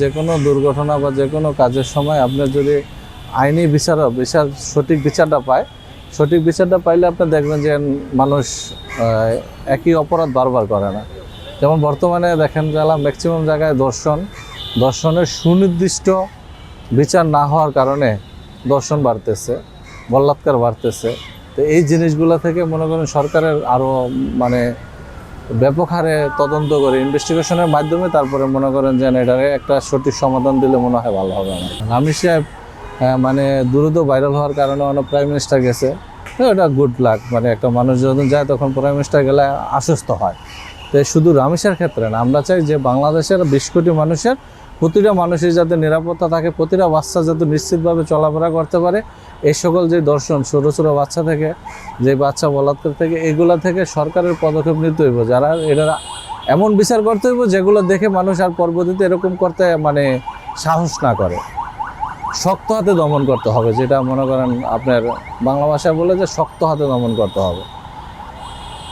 যে কোনো দুর্ঘটনা বা যে কোনো কাজের সময় আপনার যদি আইনি বিচার সঠিক বিচারটা পায়, সঠিক বিচারটা পাইলে আপনি দেখবেন যে মানুষ একই অপরাধ বারবার করে না। যেমন বর্তমানে দেখেন গেলাম ম্যাক্সিমাম জায়গায় দর্শনের সুনির্দিষ্ট বিচার না হওয়ার কারণে দর্শন বাড়তেছে, বলাৎকার বাড়তেছে। তো এই জিনিসগুলো থেকে মনে করেন সরকারের আরও মানে ব্যাপক হারে তদন্ত করে ইনভেস্টিগেশনের মাধ্যমে তারপরে মনে করেন যে এটারে একটা সঠিক সমাধান দিলে মনে হয় ভালো হবে না। আমির সাহেব মানে দ্রুত ভাইরাল হওয়ার কারণে অনেক প্রাইম মিনিস্টার গেছে, তো এটা গুড লাক। মানে একটা মানুষ যখন যায় তখন প্রাইম মিনিস্টার গেলে আশ্বস্ত হয়। তো শুধু রামেশের ক্ষেত্রে না, আমরা চাই যে বাংলাদেশের 20 কোটি মানুষের প্রতিটা মানুষের যাতে নিরাপত্তা থাকে, প্রতিটা বাচ্চা যাতে নিশ্চিতভাবে চলাফেরা করতে পারে। এই সকল যে দর্শন ছোটো ছোটো বাচ্চা থেকে, যে বাচ্চা বলাৎকার থেকে, এগুলা থেকে সরকারের পদক্ষেপ নিতে হইব। যারা এটা এমন বিচার করতে হইব যেগুলো দেখে মানুষ আর পরবর্তীতে এরকম করতে মানে সাহস না করে। শক্ত হাতে দমন করতে হবে, যেটা মনে করেন আপনার বাংলা ভাষায় বলে যে শক্ত হাতে দমন করতে হবে।